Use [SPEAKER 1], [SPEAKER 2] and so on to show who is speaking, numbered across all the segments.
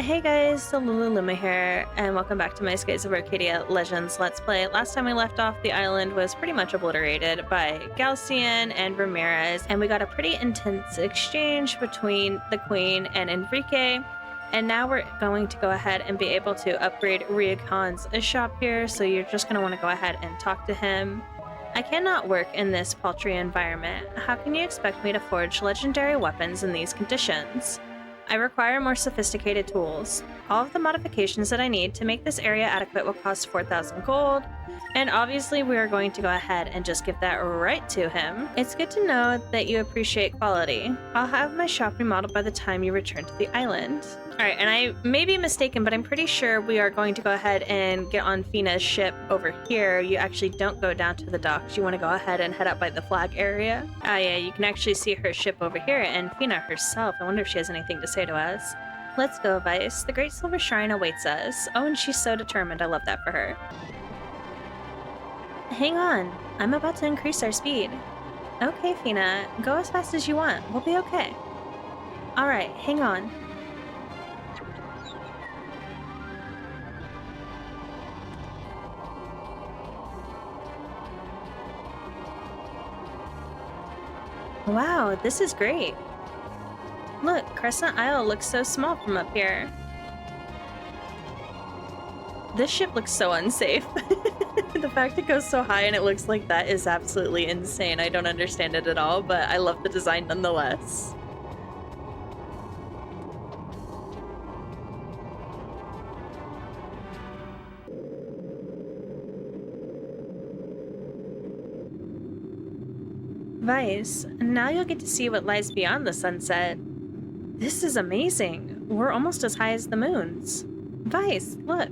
[SPEAKER 1] Hey guys, so Lululuma here, and welcome back to my Skies of Arcadia Legends Let's Play. Last time we left off, the island was pretty much obliterated by Galcian and Ramirez, and we got a pretty intense exchange between the Queen and Enrique, and now we're going to go ahead and be able to upgrade Ryakon's shop here, so you're just going to want to go ahead and talk to him. I cannot work in this paltry environment. How can you expect me to forge legendary weapons in these conditions? I require more sophisticated tools. All of the modifications that I need to make this area adequate will cost 4,000 gold, and obviously we are going to go ahead and just give that right to him. It's good to know that you appreciate quality. I'll have my shop remodeled by the time you return to the island. Alright, and I may be mistaken, but I'm pretty sure we are going to go ahead and get on Fina's ship over here. You actually don't go down to the docks. You want to go ahead and head up by the flag area. Ah, yeah, you can actually see her ship over here, and Fina herself. I wonder if she has anything to say to us. Let's go, Vice. The Great Silver Shrine awaits us. Oh, and she's so determined. I love that for her. Hang on. I'm about to increase our speed. Okay, Fina. Go as fast as you want. We'll be okay. Alright, hang on. Wow, this is great. Look, Crescent Isle looks so small from up here. This ship looks so unsafe. The fact it goes so high and it looks like that is absolutely insane. I don't understand it at all, but I love the design nonetheless. Vice, now you'll get to see what lies beyond the sunset. This is amazing. We're almost as high as the moons. Vice, look.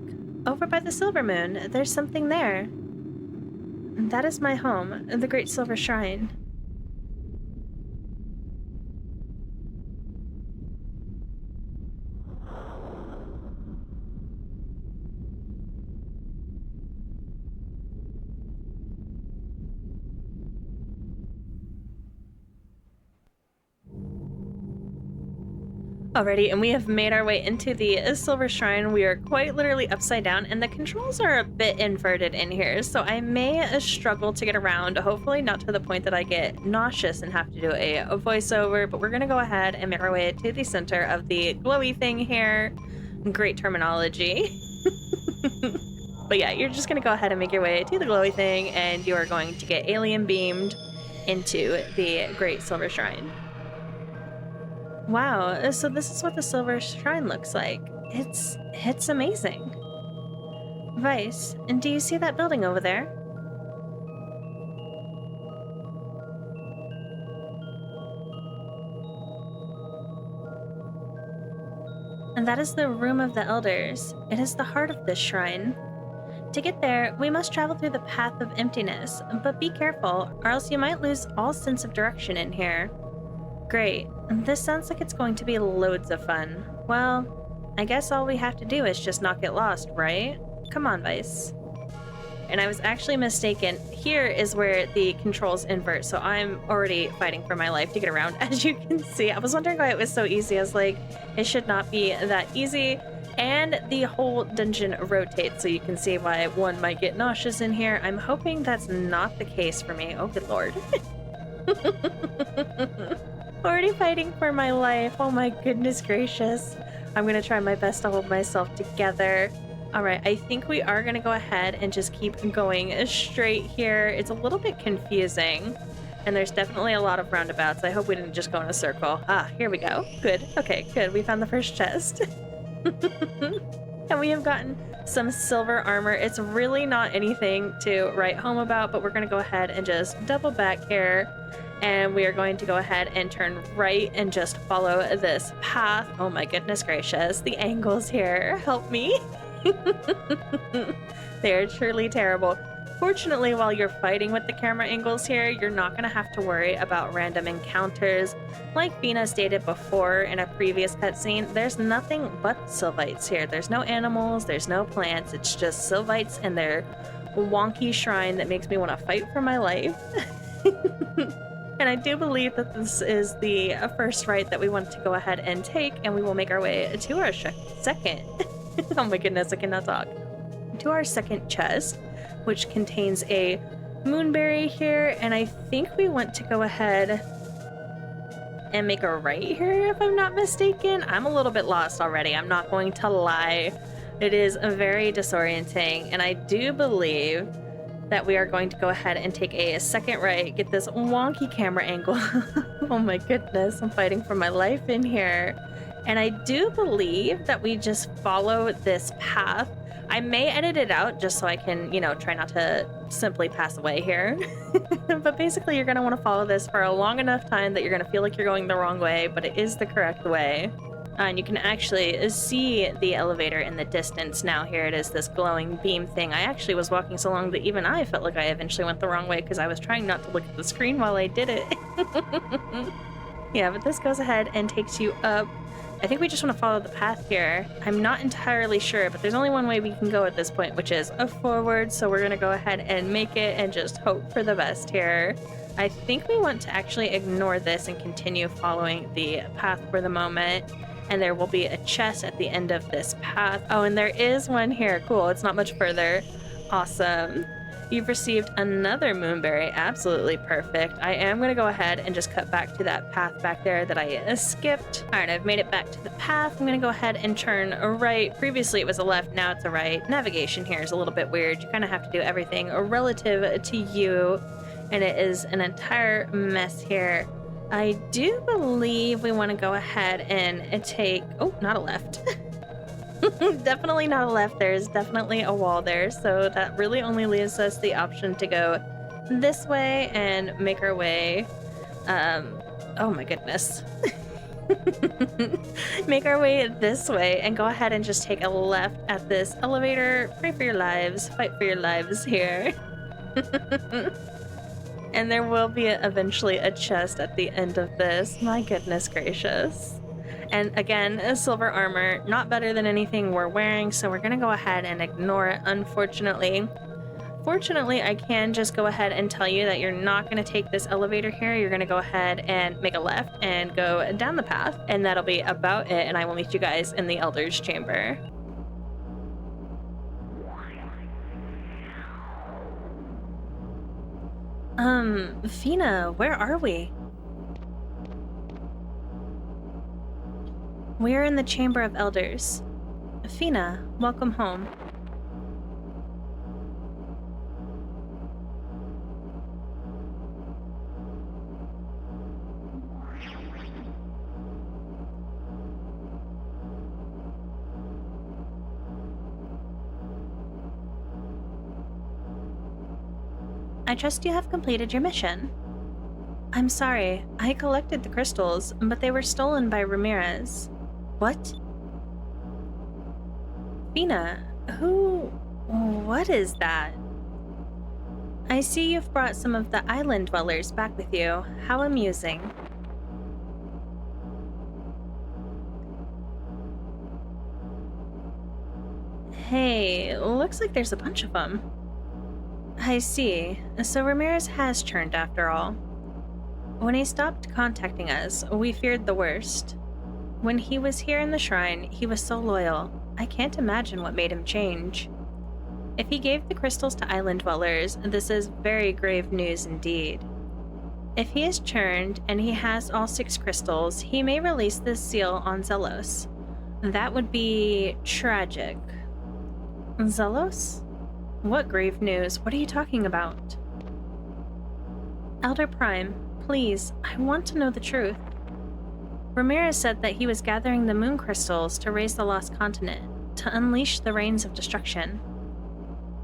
[SPEAKER 1] Over by the Silver Moon, there's something there. That is my home, the Great Silver Shrine. Alrighty, and we have made our way into the Silver Shrine. We are quite literally upside down, and the controls are a bit inverted in here, so I may struggle to get around. Hopefully not to the point that I get nauseous and have to do a voiceover, but we're gonna go ahead and make our way to the center of the glowy thing here. Great terminology. But yeah, you're just gonna go ahead and make your way to the glowy thing, and you are going to get alien beamed into the Great Silver Shrine. Wow, so this is what the Silver Shrine looks like. It's amazing. Vice, and do you see that building over there? And that is the Room of the Elders. It is the heart of this shrine. To get there, we must travel through the Path of Emptiness, but be careful, or else you might lose all sense of direction in here. Great. This sounds like it's going to be loads of fun. Well, I guess all we have to do is just not get lost, right? Come on, Vice. And I was actually mistaken. Here is where the controls invert, so I'm already fighting for my life to get around, as you can see. I was wondering why it was so easy. I was like, it should not be that easy. And the whole dungeon rotates, so you can see why one might get nauseous in here. I'm hoping that's not the case for me. Oh, good lord. Already fighting for my life. Oh my goodness gracious. I'm gonna try my best to hold myself together. Alright, I think we are gonna go ahead and just keep going straight here. It's a little bit confusing, and there's definitely a lot of roundabouts. I hope we didn't just go in a circle. Ah, here we go. Good. Okay, good. We found the first chest. And we have gotten some silver armor. It's really not anything to write home about, but we're gonna go ahead and just double back here. And we are going to go ahead and turn right and just follow this path. Oh my goodness gracious. The angles here. Help me. They're truly terrible. Fortunately, while you're fighting with the camera angles here, you're not going to have to worry about random encounters. Like Bina stated before in a previous cutscene, there's nothing but Sylvites here. There's no animals, there's no plants. It's just Sylvites and their wonky shrine that makes me want to fight for my life. And I do believe that this is the first right that we want to go ahead and take, and we will make our way to our second. Oh my goodness, I cannot talk. To our second chest, which contains a moonberry here, and I think we want to go ahead and make a right here, if I'm not mistaken. I'm a little bit lost already, I'm not going to lie. It is very disorienting, and I do believe that we are going to go ahead and take a second right, get this wonky camera angle. Oh my goodness, I'm fighting for my life in here. And I do believe that we just follow this path. I may edit it out just so I can, try not to simply pass away here. But basically, you're going to want to follow this for a long enough time that you're going to feel like you're going the wrong way, but it is the correct way. And you can actually see the elevator in the distance now. Here it is, this glowing beam thing. I actually was walking so long that even I felt like I eventually went the wrong way because I was trying not to look at the screen while I did it. Yeah, but this goes ahead and takes you up. I think we just want to follow the path here. I'm not entirely sure, but there's only one way we can go at this point, which is a forward. So we're going to go ahead and make it and just hope for the best here. I think we want to actually ignore this and continue following the path for the moment. And there will be a chest at the end of this path. Oh, and there is one here. Cool, it's not much further. Awesome. You've received another moonberry. Absolutely perfect. I am going to go ahead and just cut back to that path back there that I skipped. All right, I've made it back to the path. I'm going to go ahead and turn right. Previously it was a left, now it's a right. Navigation here is a little bit weird. You kind of have to do everything relative to you, and it is an entire mess here. I do believe we want to go ahead and take... Oh, not a left. Definitely not a left. There's definitely a wall there, so that really only leaves us the option to go this way and make our way... oh my goodness. Make our way this way and go ahead and just take a left at this elevator. Pray for your lives. Fight for your lives here. And there will be eventually a chest at the end of this. My goodness gracious. And again, silver armor, not better than anything we're wearing, so we're gonna go ahead and ignore it, unfortunately. Fortunately, I can just go ahead and tell you that you're not gonna take this elevator here. You're gonna go ahead and make a left and go down the path, and that'll be about it, and I will meet you guys in the Elder's Chamber. Fina, where are we? We're in the Chamber of Elders. Fina, welcome home. I trust you have completed your mission. I'm sorry, I collected the crystals, but they were stolen by Ramirez. What? Fina, what is that? I see you've brought some of the island dwellers back with you. How amusing. Hey, looks like there's a bunch of them. I see. So Ramirez has turned after all. When he stopped contacting us, we feared the worst. When he was here in the shrine, he was so loyal. I can't imagine what made him change. If he gave the crystals to island dwellers, this is very grave news indeed. If he is turned and he has all 6 crystals, he may release this seal on Zelos. That would be tragic. Zelos? What grave news? What are you talking about? Elder Prime, please, I want to know the truth. Ramirez said that he was gathering the moon crystals to raise the lost continent, to unleash the rains of destruction.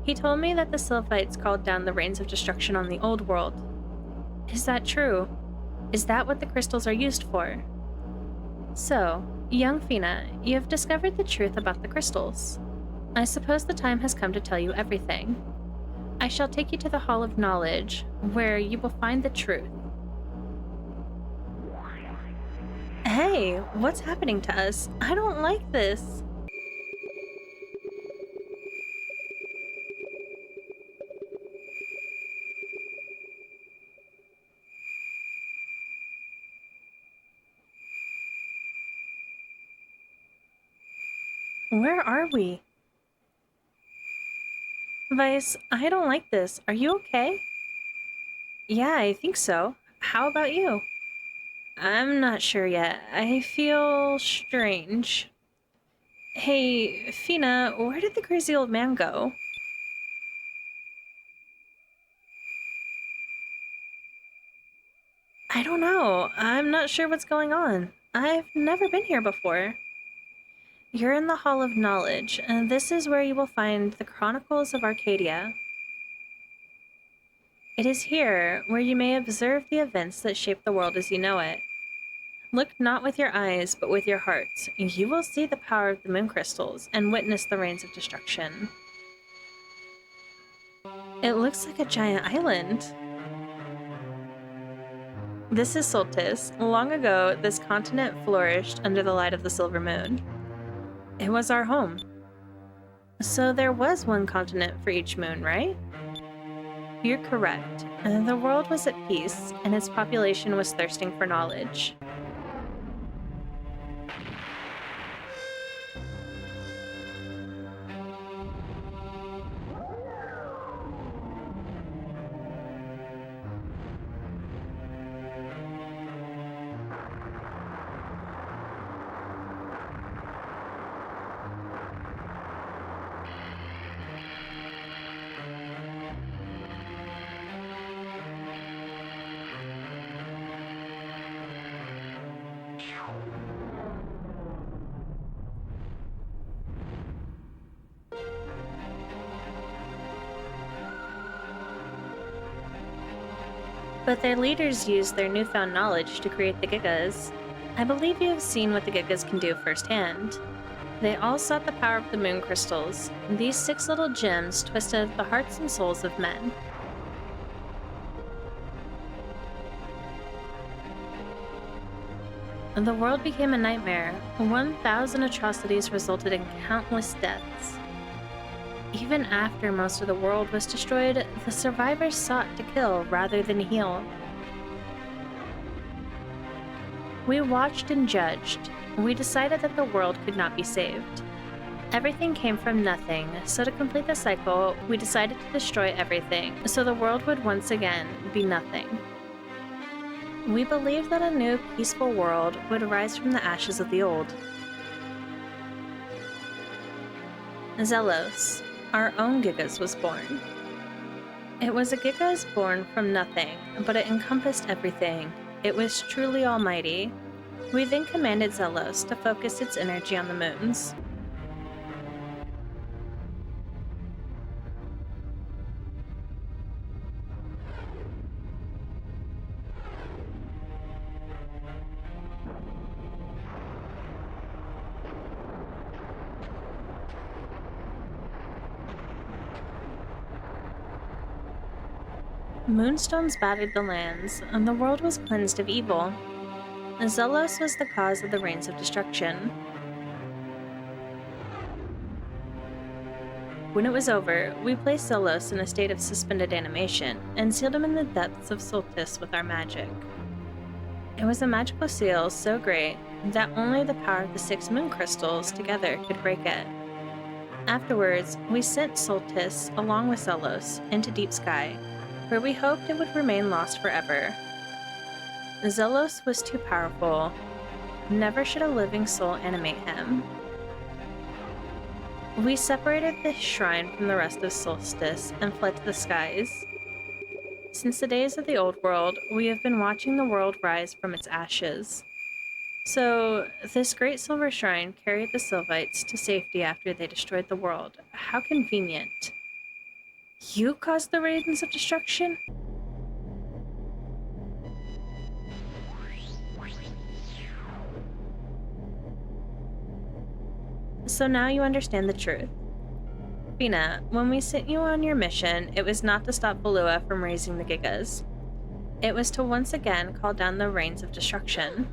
[SPEAKER 1] He told me that the Sylphites called down the rains of destruction on the old world. Is that true? Is that what the crystals are used for? So, young Fina, you have discovered the truth about the crystals. I suppose the time has come to tell you everything. I shall take you to the Hall of Knowledge, where you will find the truth. Hey, what's happening to us? I don't like this. Where are we? Vice, I don't like this. Are you okay? Yeah, I think so. How about you? I'm not sure yet. I feel strange. Hey, Fina, where did the crazy old man go? I don't know. I'm not sure what's going on. I've never been here before. You're in the Hall of Knowledge, and this is where you will find the Chronicles of Arcadia. It is here where you may observe the events that shape the world as you know it. Look not with your eyes, but with your hearts. You will see the power of the moon crystals and witness the rains of destruction. It looks like a giant island. This is Solstice. Long ago, this continent flourished under the light of the silver moon. It was our home. So there was one continent for each moon, right? You're correct. The world was at peace, and its population was thirsting for knowledge. But their leaders used their newfound knowledge to create the Gigas. I believe you have seen what the Gigas can do firsthand. They all sought the power of the moon crystals. These 6 little gems twisted the hearts and souls of men. The world became a nightmare. 1,000 atrocities resulted in countless deaths. Even after most of the world was destroyed, the survivors sought to kill rather than heal. We watched and judged. We decided that the world could not be saved. Everything came from nothing, so to complete the cycle, we decided to destroy everything, so the world would once again be nothing. We believed that a new, peaceful world would arise from the ashes of the old. Zelos, our own Gigas, was born. It was a Gigas born from nothing, but it encompassed everything. It was truly almighty. We then commanded Zelos to focus its energy on the moons. Moonstones battered the lands, and the world was cleansed of evil. Zelos was the cause of the rains of destruction. When it was over, we placed Zelos in a state of suspended animation and sealed him in the depths of Solstice with our magic. It was a magical seal so great that only the power of the 6 moon crystals together could break it. Afterwards, we sent Solstice along with Zelos into deep sky, where we hoped it would remain lost forever. Zelos was too powerful. Never should a living soul animate him. We separated the shrine from the rest of Solstice and fled to the skies. Since the days of the old world, we have been watching the world rise from its ashes. So, this great silver shrine carried the Sylvites to safety after they destroyed the world. How convenient. You caused the rains of destruction? So now you understand the truth. Fina, when we sent you on your mission, it was not to stop Balua from raising the Gigas. It was to once again call down the rains of destruction.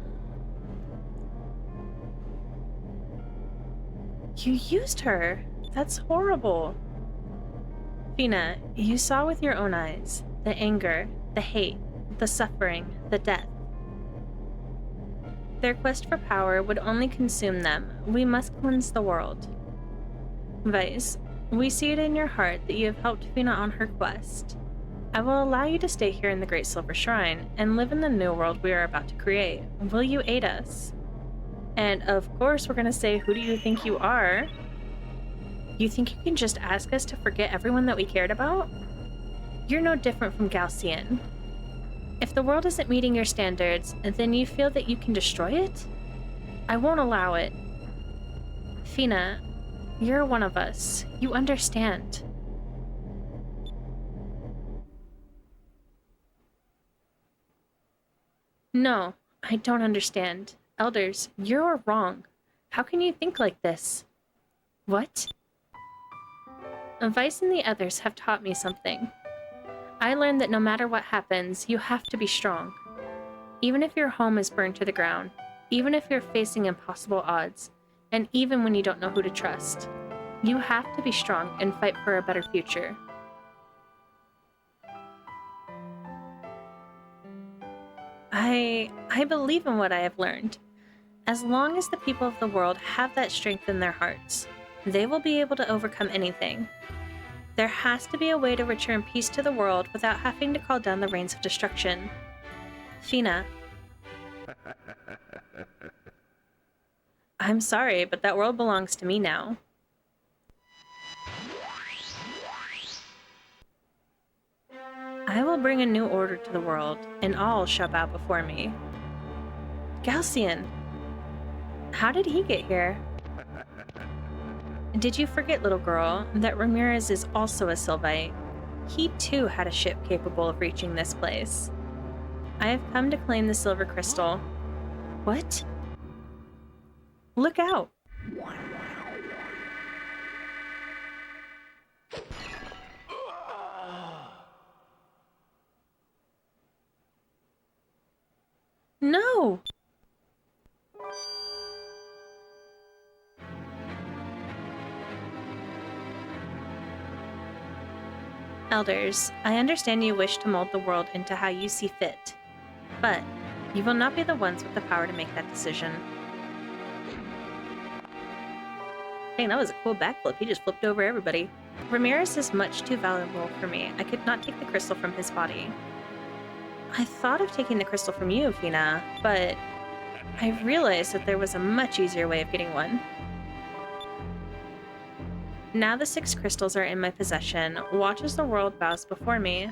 [SPEAKER 1] You used her! That's horrible! Fina, you saw with your own eyes the anger, the hate, the suffering, the death. Their quest for power would only consume them. We must cleanse the world. Vice, we see it in your heart that you have helped Fina on her quest. I will allow you to stay here in the Great Silver Shrine and live in the new world we are about to create. Will you aid us? And of course, we're going to say, who do you think you are? You think you can just ask us to forget everyone that we cared about? You're no different from Gaussian. If the world isn't meeting your standards, then you feel that you can destroy it? I won't allow it. Fina, you're one of us. You understand. No, I don't understand. Elders, you're wrong. How can you think like this? What? Vice and the others have taught me something. I learned that no matter what happens, you have to be strong. Even if your home is burned to the ground, even if you're facing impossible odds, and even when you don't know who to trust, you have to be strong and fight for a better future. I believe in what I have learned. As long as the people of the world have that strength in their hearts, they will be able to overcome anything. There has to be a way to return peace to the world without having to call down the rains of destruction. Fina. I'm sorry, but that world belongs to me now. I will bring a new order to the world, and all shall bow before me. Gaussian! How did he get here? Did you forget, little girl, that Ramirez is also a Sylvite? He too had a ship capable of reaching this place. I have come to claim the silver crystal. What? Look out! No! Elders, I understand you wish to mold the world into how you see fit, but you will not be the ones with the power to make that decision. Dang, that was a cool backflip. He just flipped over everybody. Ramirez is much too valuable for me. I could not take the crystal from his body. I thought of taking the crystal from you, Fina, but I realized that there was a much easier way of getting one. Now the 6 crystals are in my possession. Watch as the world bows before me.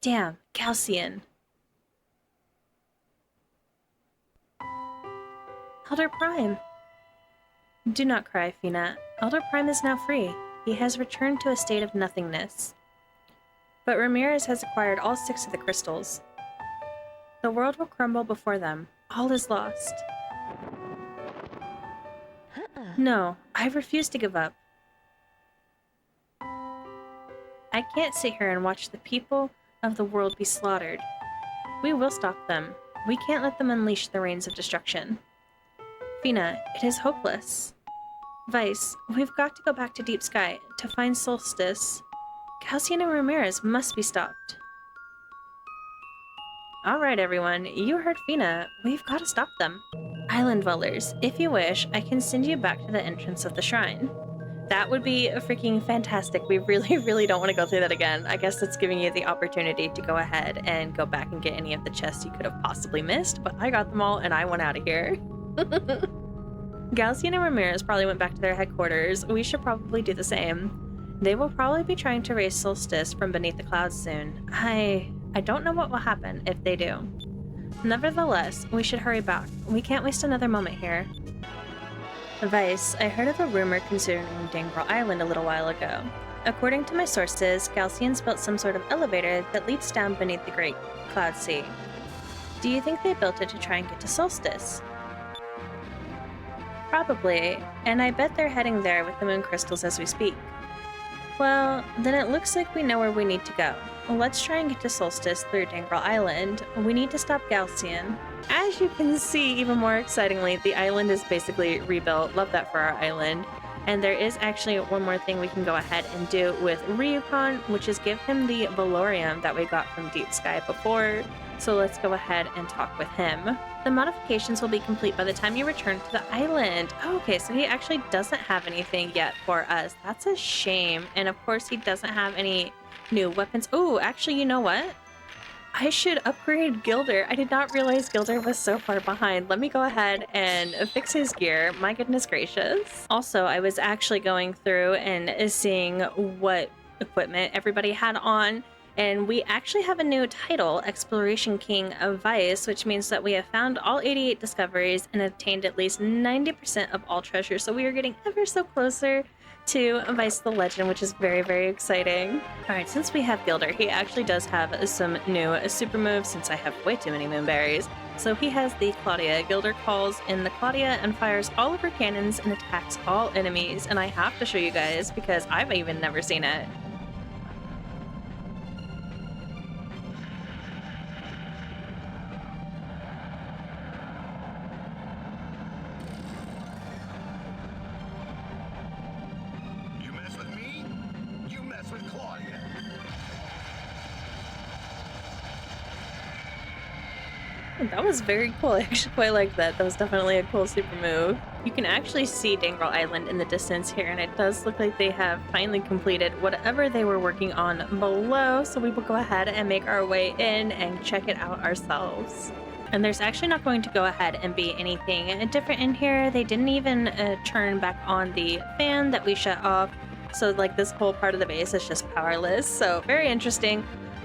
[SPEAKER 1] Damn, Gaussian. Elder Prime. Do not cry, Fina. Elder Prime is now free. He has returned to a state of nothingness. But Ramirez has acquired all 6 of the crystals. The world will crumble before them. All is lost. No, I refuse to give up. I can't sit here and watch the people of the world be slaughtered. We will stop them. We can't let them unleash the rains of destruction. Fina, it is hopeless. Vice, we've got to go back to Deep Sky to find Solstice. Gaussian and Ramirez must be stopped. Alright everyone, you heard Fina. We've got to stop them. Island dwellers, if you wish, I can send you back to the entrance of the shrine. That would be freaking fantastic. We really don't want to go through that again. I guess that's giving you the opportunity to go ahead and go back and get any of the chests you could have possibly missed, but I got them all and I went out of here. Gaussian and Ramirez probably went back to their headquarters. We should probably do the same. They will probably be trying to raise Solstice from beneath the clouds soon. I don't know what will happen if they do. Nevertheless, we should hurry back. We can't waste another moment here. Vice, I heard of a rumor concerning Dangrel Island a little while ago. According to my sources, Gaussians built some sort of elevator that leads down beneath the Great Cloud Sea. Do you think they built it to try and get to Solstice? Probably, and I bet they're heading there with the moon crystals as we speak. Well, then it looks like we know where we need to go. Let's try and get to Solstice through Dangrel Island. We need to stop Gaussian. As you can see, even more excitingly, the island is basically rebuilt. Love that for our island. And there is actually one more thing we can go ahead and do with Ryukon, which is give him the Valorium that we got from Deep Sky before. So let's go ahead and talk with him. The modifications will be complete by the time you return to the island. Oh, okay, so he actually doesn't have anything yet for us. That's a shame. And of course, he doesn't have any new weapons. Oh, actually, you know what? I should upgrade Gilder. I did not realize Gilder was so far behind. Let me go ahead and fix his gear. My goodness gracious. Also, I was actually going through and seeing what equipment everybody had on, and we actually have a new title, Exploration King of Vice, which means that we have found all 88 discoveries and obtained at least 90% of all treasures. So we are getting ever so closer to Vice the Legend, which is very, very exciting. All right, since we have Gilder, he actually does have some new super moves since I have way too many moonberries. So he has the Claudia. Gilder calls in the Claudia and fires all of her cannons and attacks all enemies. And I have to show you guys because I've even never seen it. That was very cool. I actually quite like that. That was definitely a cool super move. You can actually see Dangle Island in the distance here, and it does look like they have finally completed whatever they were working on below. So we will go ahead and make our way in and check it out ourselves. And there's actually not going to go ahead and be anything different in here. They didn't even turn back on the fan that we shut off. So like this whole part of the base is just powerless. So very interesting.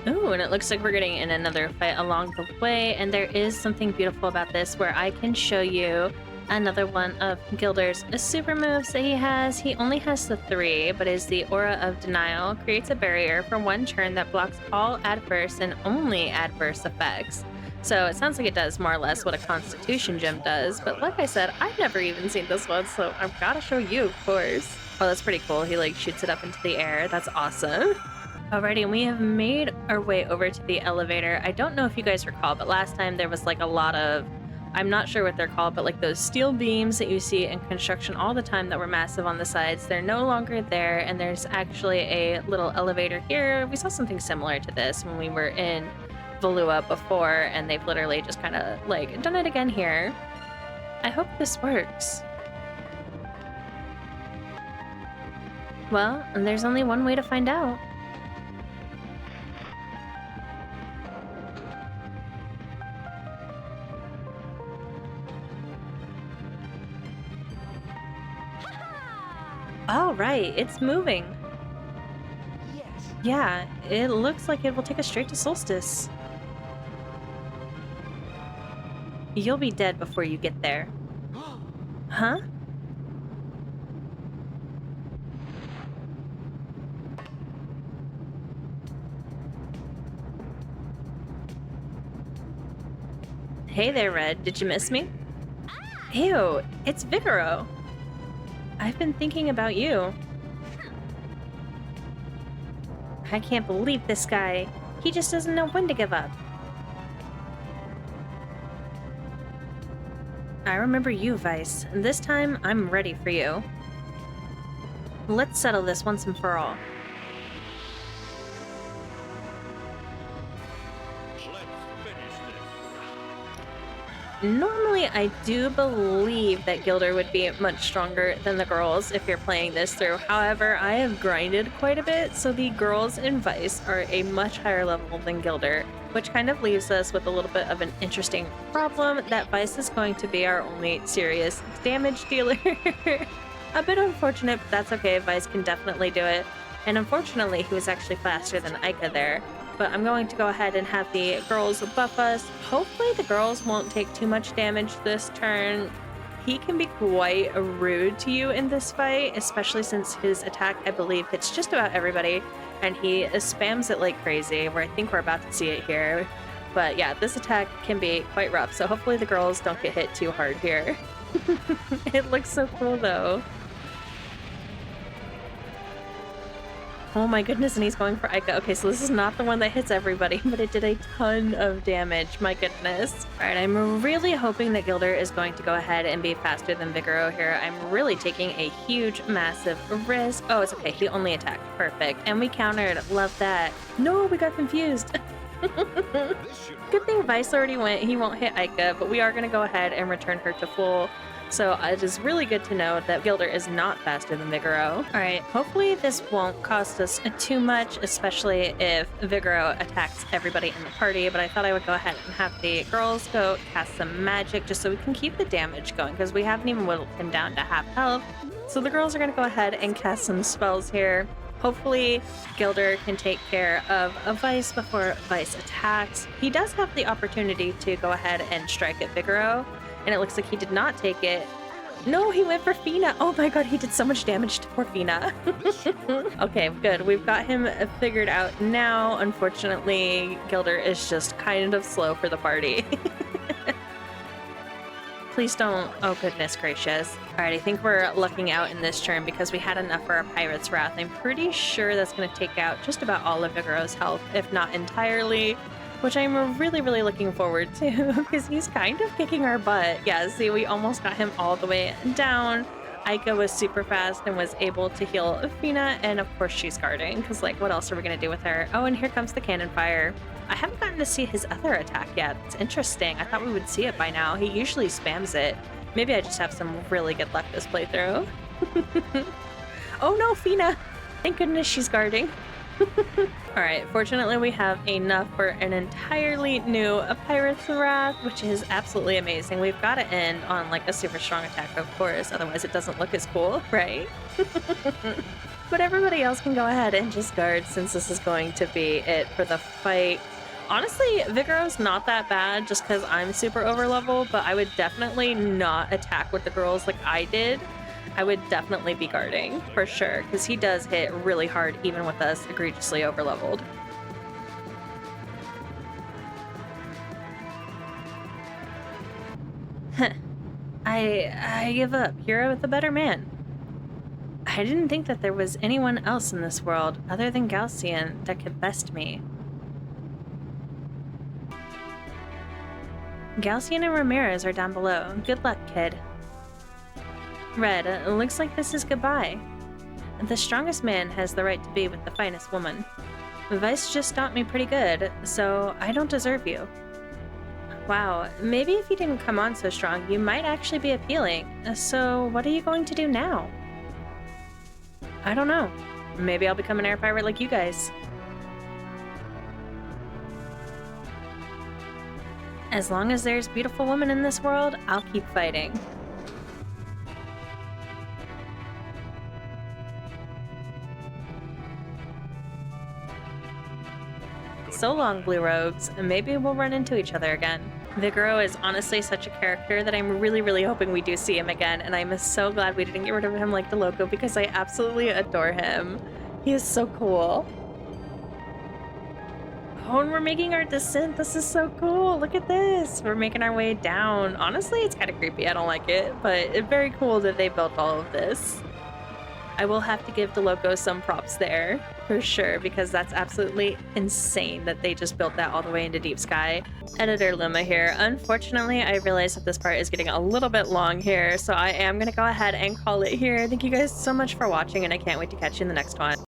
[SPEAKER 1] Ooh, and it looks like we're getting in another fight along the way, and there is something beautiful about this where I can show you another one of Gilder's super moves that he has. He only has the 3, but is the Aura of Denial. Creates a barrier for 1 turn that blocks all adverse and only adverse effects. So it sounds like it does more or less what a Constitution gem does, but like I said, I've never even seen this one, so I've got to show you, of course. Oh, that's pretty cool. He like shoots it up into the air. That's awesome. Alrighty, and we have made our way over to the elevator. I don't know if you guys recall, but last time there was like a lot of, I'm not sure what they're called, but like those steel beams that you see in construction all the time that were massive on the sides, they're no longer there, and there's actually a little elevator here. We saw something similar to this when we were in Valua before, and they've literally just kind of like done it again here. I hope this works. Well, and there's only one way to find out. All right, it's moving. Yes. Yeah, it looks like it will take us straight to Solstice. You'll be dead before you get there. Huh? Hey there, Red. Did you miss me? Ew, it's Vigoro. I've been thinking about you. I can't believe this guy. He just doesn't know when to give up. I remember you, Vice, and this time I'm ready for you. Let's settle this once and for all. Normally, I do believe that Gilder would be much stronger than the girls if you're playing this through. However, I have grinded quite a bit, so the girls in Vice are a much higher level than Gilder, which kind of leaves us with a little bit of an interesting problem that Vice is going to be our only serious damage dealer. A bit unfortunate, but that's okay. Vice can definitely do it. And unfortunately, he was actually faster than Aika there. But I'm going to go ahead and have the girls buff us. Hopefully the girls won't take too much damage this turn. He can be quite rude to you in this fight, especially since his attack, I believe, hits just about everybody, and he spams it like crazy, where I think we're about to see it here. But yeah, this attack can be quite rough, so hopefully the girls don't get hit too hard here. It looks so cool though. Oh my goodness, and he's going for Aika. Okay, so this is not the one that hits everybody, but it did a ton of damage. My goodness. All right, I'm really hoping that Gilder is going to go ahead and be faster than Vigoro here. I'm really taking a huge, massive risk. Oh, it's okay. He only attacked. Perfect. And we countered. Love that. No, we got confused. Good thing Vice already went. He won't hit Aika, but we are going to go ahead and return her to full. So it is really good to know that Gilder is not faster than Vigoro. All right, hopefully this won't cost us too much, especially if Vigoro attacks everybody in the party, but I thought I would go ahead and have the girls go cast some magic just so we can keep the damage going, because we haven't even whittled him down to half health. So the girls are going to go ahead and cast some spells here. Hopefully, Gilder can take care of a Vice before Vice attacks. He does have the opportunity to go ahead and strike at Vigoro, and it looks like he did not take it. No, he went for Fina. Oh my god, he did so much damage to poor Fina. Okay, good. We've got him figured out now. Unfortunately, Gilder is just kind of slow for the party. Please don't. Oh, goodness gracious. All right, I think we're lucking out in this turn because we had enough for our Pirate's Wrath. I'm pretty sure that's going to take out just about all of Vigoro's health, if not entirely, which I'm really, really looking forward to because he's kind of kicking our butt. Yeah, see, we almost got him all the way down. Aika was super fast and was able to heal Fina, and of course she's guarding because, like, what else are we going to do with her? Oh, and here comes the cannon fire. I haven't gotten to see his other attack yet. It's interesting. I thought we would see it by now. He usually spams it. Maybe I just have some really good luck this playthrough. Oh no, Fina! Thank goodness she's guarding. Alright, fortunately we have enough for an entirely new Pirate's Wrath, which is absolutely amazing. We've got to end on like a super strong attack, of course, otherwise it doesn't look as cool, right? But everybody else can go ahead and just guard since this is going to be it for the fight. Honestly, Vigoro's not that bad just because I'm super over level, but I would definitely not attack with the girls like I did. I would definitely be guarding for sure because he does hit really hard even with us egregiously over leveled. I give up. You're the better man. I didn't think that there was anyone else in this world other than Galcian that could best me. Galcian and Ramirez are down below. Good luck, kid. Red, it looks like this is goodbye. The strongest man has the right to be with the finest woman. Vice just stopped me pretty good, so I don't deserve you. Wow, maybe if you didn't come on so strong, you might actually be appealing. So what are you going to do now? I don't know. Maybe I'll become an air pirate like you guys. As long as there's beautiful women in this world, I'll keep fighting. So long, Blue Rogues. Maybe we'll run into each other again. Vigoro is honestly such a character that I'm really, really hoping we do see him again, and I'm so glad we didn't get rid of him like the Loco because I absolutely adore him. He is so cool. Oh, and we're making our descent. This is so cool. Look at this. We're making our way down. Honestly, it's kind of creepy. I don't like it, but it's very cool that they built all of this. I will have to give the Loco some props there, for sure, because that's absolutely insane that they just built that all the way into Deep Sky. Editor Luma here. Unfortunately, I realized that this part is getting a little bit long here, so I am going to go ahead and call it here. Thank you guys so much for watching, and I can't wait to catch you in the next one.